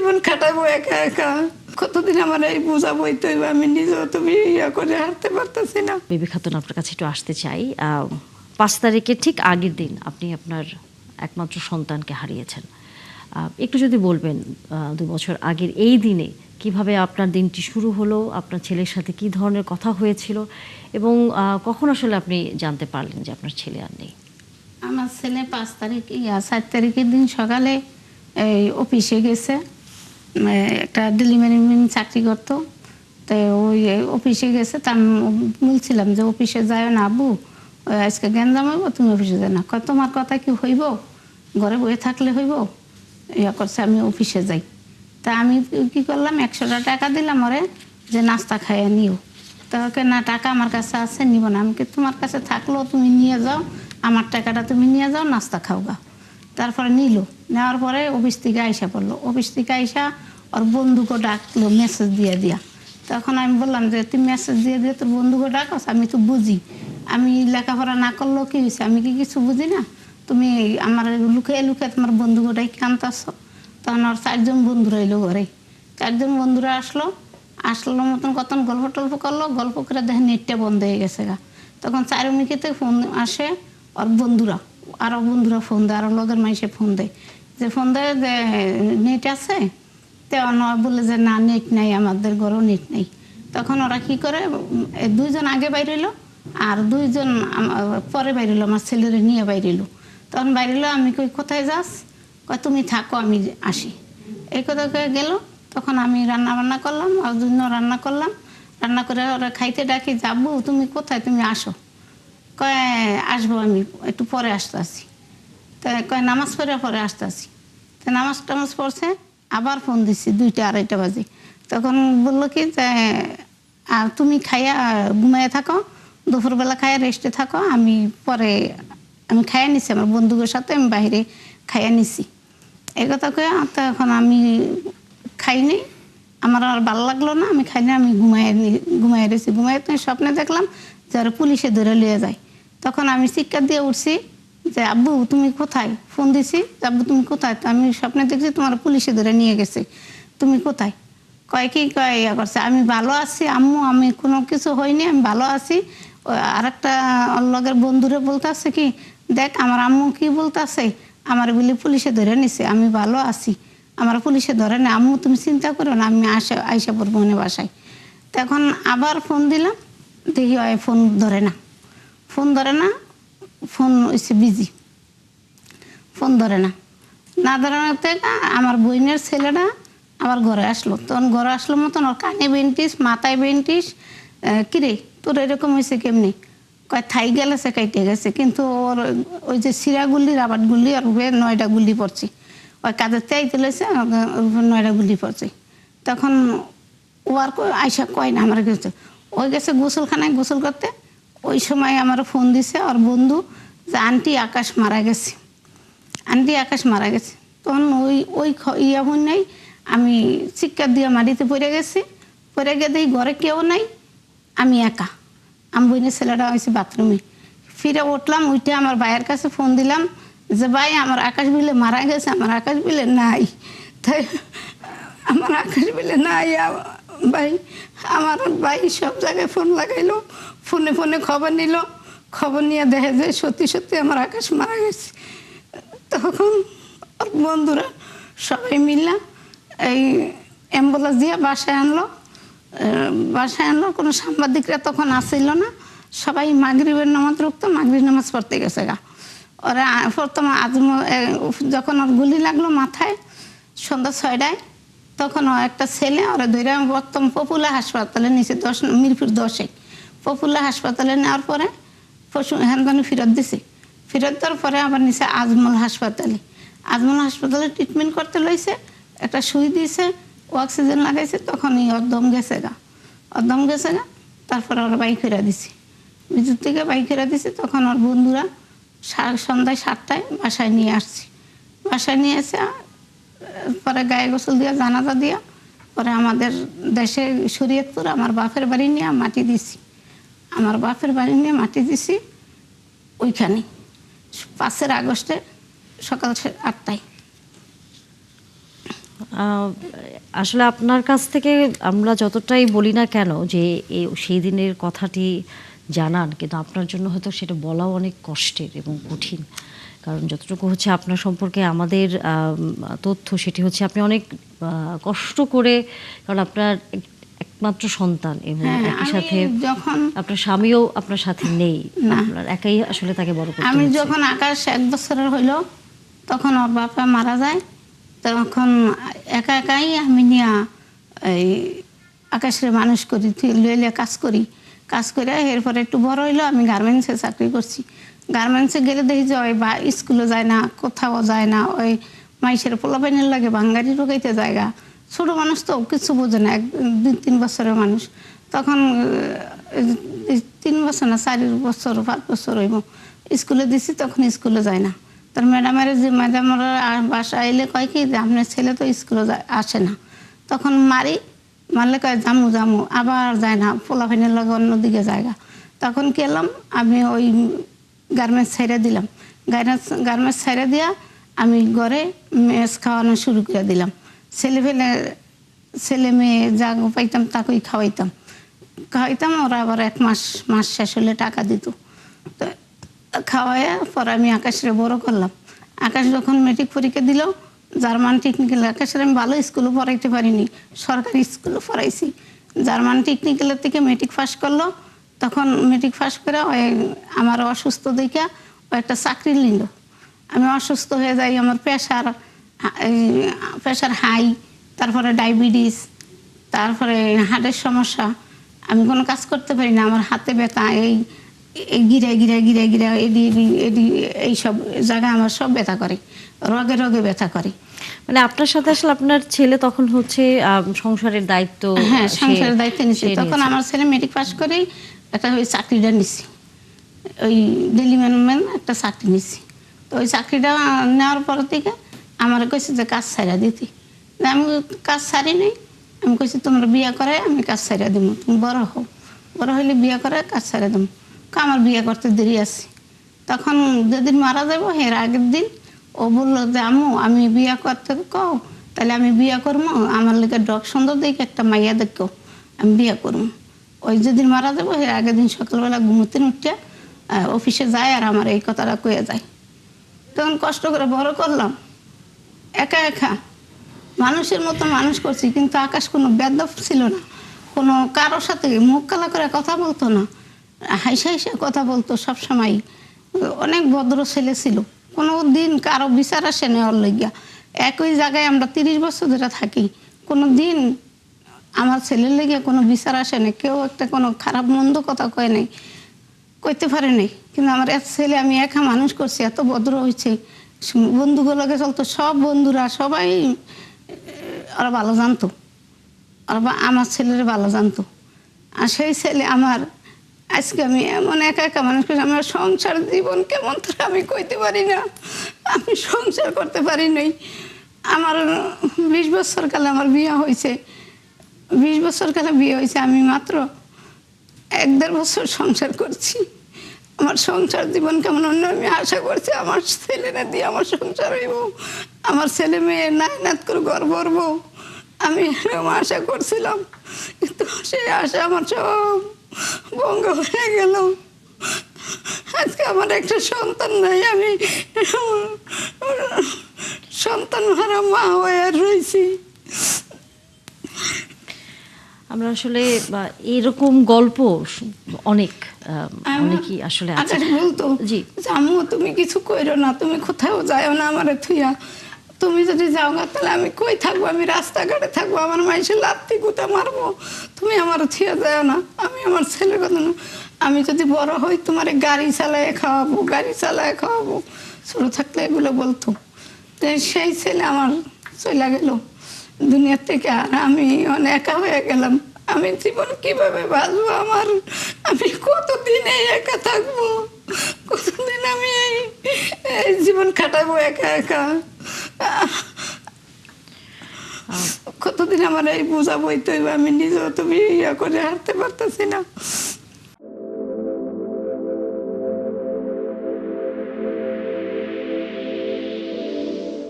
জীবন কাটাবো একা একা, কতদিন আমার এই বোঝা বইতে হইব, আমি নিজেও তুমি ইয়া করে হাঁটতে পারতেছি না। বেবি খাতুন, আপনার কাছে একটু আসতে চাই। 5 তারিখের ঠিক আগের দিন আপনি আপনার একমাত্র সন্তানকে হারিয়েছেন। একটু যদি বলবেন 2 বছর আগের এই দিনে কিভাবে আপনার দিনটি শুরু হলো, আপনার ছেলের সাথে কি ধরনের কথা হয়েছিল, এবং কখন আসলে আপনি জানতে পারলেন যে আপনার ছেলে আর নেই? আমার ছেলে 7 তারিখের দিন সকালে এই অফিসে গেছে, একটা ডেলিভারি ম্যান চাকরি করতো। তো ওই অফিসে গেছে, তা আমি বলছিলাম যে অফিসে যায় না আব্বু, আজকে গ্যাঞ্জাম হইব, তুমি অফিসে যায় না। কয় তোমার কথা কি হইব, ঘরে বয়ে থাকলে হইব, ইয়া করছে আমি অফিসে যাই। তা আমি কি করলাম, 100টা টাকা দিলাম ওরে যে নাস্তা খাইয়ে নিও। তো ওকে না, টাকা আমার কাছে আছে, নিব না। আমি কি তোমার কাছে থাকলেও তুমি নিয়ে যাও, আমার টাকাটা তুমি নিয়ে যাও, নাস্তা খাও গা। তারপরে নিল, নেওয়ার পরে অফিস থেকে আইসা পড়লো। অফিস থেকে আইসা ওর বন্ধুকে ডাকলো মেসেজ দিয়ে দিয়া। তখন আমি বললাম যে তুই মেসেজ দিয়ে দিয়ে তোর বন্ধুকে ডাকস, আমি তো বুঝি, আমি লেখাপড়া না করলেও কি হয়েছে, আমি কি কিছু বুঝি না, তুমি আমার লুকিয়ে লুকিয়ে তোমার বন্ধুকে ডাকি আনতেছ। তখন ওর 4 জন বন্ধুরা এলো ঘরে। 4 জন বন্ধুরা আসলো মতন কত গল্প টল্প করলো, গল্প করে দেখে নেটটা বন্ধ হয়ে গেছে গা। তখন 4 মিনিটে ফোন আসে ওর বন্ধুরা, আরও বন্ধুরা ফোন দেয়, আরও লগের মাইসে ফোন দেয়, যে ফোন দেয় যে নেট আছে। তো বলে যে না, নেট নাই, আমাদের ঘরেও নেট নেই। তখন ওরা কি করে, 2 জন আগে বাইরেলো আর 2 জন পরে বাইরেলো, আমার ছেলেরে নিয়ে বাইরেলো। তখন বাইরেলো, আমি কই কোথায় যাস, কয় তুমি থাকো আমি আসি। এই কথা কয়ে গেল। তখন আমি রান্না বান্না করলাম, ওর জন্য রান্না করলাম, রান্না করে ওরা খাইতে ডাকি, যাবো তুমি কোথায়, তুমি আসো। কয় আসবো, আমি একটু পরে আসতে আসি। তা কয় নামাজ পরে আসতে আসি। তো নামাজ টামাজ পড়ছে, আবার ফোন দিচ্ছি 2টা 2:30 বাজে। তখন বললো কি যে তুমি খাইয়া ঘুমাইয়া থাকো, দুপুরবেলা খাইয়া রেস্টে থাকো, আমি পরে আমি খাইয়া নিছি, আমার বন্ধুদের সাথে আমি বাইরে খাইয়া নিছি। এই কথা কয়ে তখন আমি খাইনি, আমার আর ভালো লাগলো না, আমি খাইনি, আমি ঘুমাই রয়েছি। ঘুমাই তো স্বপ্নে দেখলাম যে আর পুলিশে ধরে লিয়ে যায়। তখন আমি চিৎকার দিয়ে উঠছি যে আব্বু তুমি কোথায়, ফোন দিছি যে আব্বু তুমি কোথায়। তো আমি স্বপ্নে দেখছি তোমার পুলিশে ধরে নিয়ে গেছে, তুমি কোথায়। কয় কি কয় ইয়া করছে, আমি ভালো আছি আম্মু, আমি কোনো কিছু হয়নি, আমি ভালো আছি। আর একটা লগের বন্ধুরে বলতেছে কি, দেখ আমার আম্মু কি বলতেছে, আমার বলি পুলিশে ধরে নিছে, আমি ভালো আছি, আমার পুলিশে ধরে না, আম্মু তুমি চিন্তা করো না, আমি আইসা পড়বো মনে বাসায়। তখন আবার ফোন দিলাম, দেখি ফোন ধরে না, ফোন ধরে না, ফোন হচ্ছে বিজি, ফোন ধরে না। না ধরানোতে আমার বোনের ছেলেটা আবার ঘরে আসলো। তখন ঘরে আসলো মতন ওর কানে বেন্টিস, মাথায় বেন্টিস, কিরে তোর এরকম হয়েছে কেমনি, কয় থাই গেলে সে কাইটে গেছে, কিন্তু ওর ওই যে সিরাগুলি রাবারগুলি আর 9টা গুলি পড়ছে, ওই কাজের চাই তুলেছে 9টা গুলি পড়ছে। তখন ও আর আইসা কয় না আমার গেছে, ওই গেছে গোসলখানায় গোসল করতে। ওই সময় আমার ফোন দিছে ওর বন্ধু যে আন্টি আকাশ মারা গেছে, আন্টি আকাশ মারা গেছে। তখন ওই ইয়া হন নাই, আমি চিৎকার দিয়ে মাটিতে পড়ে গেছি, পড়ে গিয়ে দেখি ঘরে কেউ নাই, আমি একা। আমি বোনের ছেলেটা হয়েছে বাথরুমে। ফিরে উঠলাম, উঠে আমার ভাইয়ের কাছে ফোন দিলাম যে ভাই আমার আকাশ বিলে মারা গেছে, আমার আকাশ বিলে নাই। তাই আমার আকাশ বিলে নাই ভাই। আমার ভাই সব জায়গায় ফোন লাগাইলো, ফোনে ফোনে খবর নিল, খবর নিয়ে দেখে যে সত্যি সত্যি আমার আকাশ মারা গেছে। তখন ওর বন্ধুরা সবাই মিললাম এই অ্যাম্বুলেন্স দিয়ে বাসায় আনলো। কোনো সাংবাদিকরা তখন আসছিল না, সবাই মাগরিবের নামাজ রুখতো, মাগরিব নামাজ পড়তে গেছে গা। ওরা প্রথম যখন ওর গুলি লাগলো মাথায় সন্ধ্যা 6টায়, তখন একটা ছেলে ওরা ধরে প্রথম পপুলার হাসপাতালে নিচে মিরপুর 10-এ পপুলার হাসপাতালে নেওয়ার পরে হেনদানি ফেরত দিছে। ফেরত দেওয়ার পরে আবার নিচে আজমল হাসপাতালে ট্রিটমেন্ট করতে লইছে, একটা সুই দিয়েছে, অক্সিজেন লাগাইছে। তখনই ওর দম গেছে গা, তারপরে ওরা বাইক ফেরা দিছে, বিদ্যুৎ থেকে বাইক ফেরা দিছে। তখন ওর বন্ধুরা সন্ধ্যায় 7টায় বাসায় নিয়ে আসছে, বাসায় নিয়ে এসে পরে গায়ে গোসল দিয়া জানাজা দিয়া পরে আমাদের দেশে শরীয়তপুর আমার বাপের বাড়ি নিয়ে মাটি দিছি ওইখানে 5 আগস্টে সকাল 8টায়। আসলে আপনার কাছ থেকে আমরা যতটাই বলি না কেন যে সেই দিনের কথাটি জানান, কিন্তু আপনার জন্য হয়তো সেটা বলাও অনেক কষ্টের এবং কঠিন। কারণ যতটুকু হচ্ছে আপনার সম্পর্কে আমাদের তথ্য, সেটি হচ্ছে আপনি অনেক কষ্ট করে, কারণ আপনার একমাত্র সন্তান এবং হ্যাঁ, একই আমি সাথে যখন আপনার স্বামীও আপনার সাথে নেই, না। আপনার একাই আসলে তাকে বড় করতে আমি হয়েছে। যখন আকাশ 1 বছরের হইলো তখন ওর বাবা মারা যায়। তখন একা একাই আমি নিয়া এই আকাশের মানুষ করি, লইলে কাজ করি। কাজ করে এরপরে একটু বড় হইলো, আমি গার্মেন্টসে চাকরি করছি। গার্মেন্টসে গেলে দেখি যে ওই বা স্কুলে যায় না, কোথাও যায় না, ওই মাইসের পোলাপাইনের লাগে বাঙ্গারি ঢুকাইতে জায়গা। ছোট মানুষ তো কিছু বোঝে না, 2-3 বছরের মানুষ। তখন 3 বছর না 4 বছর 5 বছর হইব স্কুলে দিছি, তখন স্কুলে যায় না। তার ম্যাডামের যে ম্যাডামরা বাসা এলে কয় কি যে আপনার ছেলে তো স্কুলে আসে না। তখন মারলে কয় জামু জামু, আবার যায় না, পোলাপাইনের লাগে অন্যদিকে জায়গা। তখন গেলাম আমি ওই গার্মেন্টস ছেড়ে দিলাম। গার্মেন্টস ছেড়ে দিয়া আমি ঘরে মেস খাওয়ানো শুরু করে দিলাম। ছেলে মেয়ে যা পাইতাম তাকেই খাওয়াইতাম। ওরা আবার 1 মাস শেষ হলে টাকা দিত। তো খাওয়াই পরে আমি আকাশরে বড় করলাম। আকাশ যখন মেট্রিক পরীক্ষা দিল, জার্মান টেকনিক্যাল, আকাশের আমি ভালো স্কুলে পড়াইতে পারিনি, সরকারি স্কুলে পড়াইছি। জার্মান টেকনিক্যালের থেকে মেট্রিক পাস করলো। তখন মেট্রিক পাস করে আমার অসুস্থ দেখে ও একটা চাকরি নিল। আমি অসুস্থ হয়ে যাই, আমার প্রেশার হাই, তারপরে ডায়াবেটিস, তারপরে হার্টের সমস্যা। আমি কোনো কাজ করতে পারি না, আমার হাতে ব্যথা, গিরা এডি এইসব জায়গায় আমার সব ব্যথা করে, রগে ব্যথা করে। মানে আপনার সাথে আসলে আপনার ছেলে তখন হচ্ছে সংসারের দায়িত্ব, হ্যাঁ, সংসারের দায়িত্ব নিচ্ছি। তখন আমার ছেলে মেট্রিক পাস করেই একটা ওই চাকরিটা নিচ্ছি, ওই ডেলি ম্যান একটা চাকরি নিচ্ছি। তো ওই চাকরিটা নেওয়ার পর থেকে আমার কইছে যে কাজ ছাইড়া দিতে। আমি কাজ ছাড়ি নাই, আমি কইছি তোমরা বিয়ে করে আমি কাজ ছাইড়া দিব, তুমি বড় হও, বড় হইলে বিয়ে করে কাজ ছাইড়া দেবো। আমার বিয়ে করতে দেরি আছে। তখন যেদিন মারা যাবো এর আগের দিন ও বললো যে আম্মু আমি বিয়ে করতে কও, তাহলে আমি বিয়ে করবো, আমার লেগে ডক সুন্দর দেখে একটা মাইয়া দেখো, আমি বিয়ে করবো। ওই যেদিন মারা যাবো এর আগের দিন সকালবেলা ঘুমোতে উঠে অফিসে যায় আর আমার এই কথাটা কয়ে যায়। তখন কষ্ট করে বড় করলাম একা একা, মানুষের মতো মানুষ করছি। কিন্তু আকাশ কোনো বেদব ছিল না, কোনো কারোর সাথে মুখ কালা করে কথা বলতো না, হাইসা কথা বলতো সবসময়। অনেক ভদ্র ছেলে ছিল, কোনো দিন কারো বিচার আসে না ওর লইগা। একই জায়গায় আমরা 30 বছর ধরে থাকি, কোনো দিন আমার ছেলের লেগে কোনো বিচার আসে না, কেউ একটা কোনো খারাপ মন্দ কথা কয় নাই, কইতে পারে নাই। কিন্তু আমার এক ছেলে আমি একা মানুষ করছি, এত ভদ্র হয়েছে। বন্ধুগুলোকে চলতো, সব বন্ধুরা সবাই ওরা ভালো জানতো, ওরা আমার ছেলের ভালো জানতো। আর সেই ছেলে আমার আজকে আমি এমন একা একা মানুষ করছি, আমার সংসার জীবন কেমন তারা আমি কইতে পারি না। আমি সংসার করতে পারি নাই। আমার 20 বছর কালে আমার বিয়ে হয়েছে, 20 বছর কালে বিয়ে হয়েছে, আমি মাত্র 1-1.5 বছর সংসার করছি। আমার সংসার জীবন কেমন অন্য আমি আশা করছি আমার ছেলেরা দিয়ে আমার সংসার হইব, আমার ছেলে মেয়ে নায়নাত করে ঘর ভরবো, আমি এরকম আশা করছিলাম। কিন্তু সেই আশা আমার সব ভঙ্গ হয়ে গেল। আজকে আমার একটা সন্তান নাই, আমি সন্তান হারা মা হয়ে আর রয়েছি। আমরা আসলে এরকম গল্প অনেক অনেকই আসলে আছে। বলতো জি, আম্মু তুমি কিছু কইরো না, তুমি কোথাও যাও না আমারে থুইয়া, তুমি যদি যাও গা তাহলে আমি কই থাকবো, আমি রাস্তাঘাটে থাকবো, আমার মাইসে লাত্তি গুতা মারবো, তুমি আমার থুইয়া যাও না। আমি আমার ছেলের কথা না, আমি যদি বড় হই তোমার গাড়ি চালায় খাওয়াবো, ছোট থাকলে এগুলো বলতো। তো সেই ছেলে আমার চলে গেল দুনিয়ার থেকে, আর আমি অনেক একা হয়ে গেলাম। আমি জীবন কিভাবে বাঁচবো, আমি কতদিন এই একা থাকবো, কতদিন আমি এই জীবন কাটাবো একা একা, কতদিন আমার এই বোঝা বইতে হইবে, আমি নিজেও তো ইয়ে করে হাঁটতে পারতেছি না।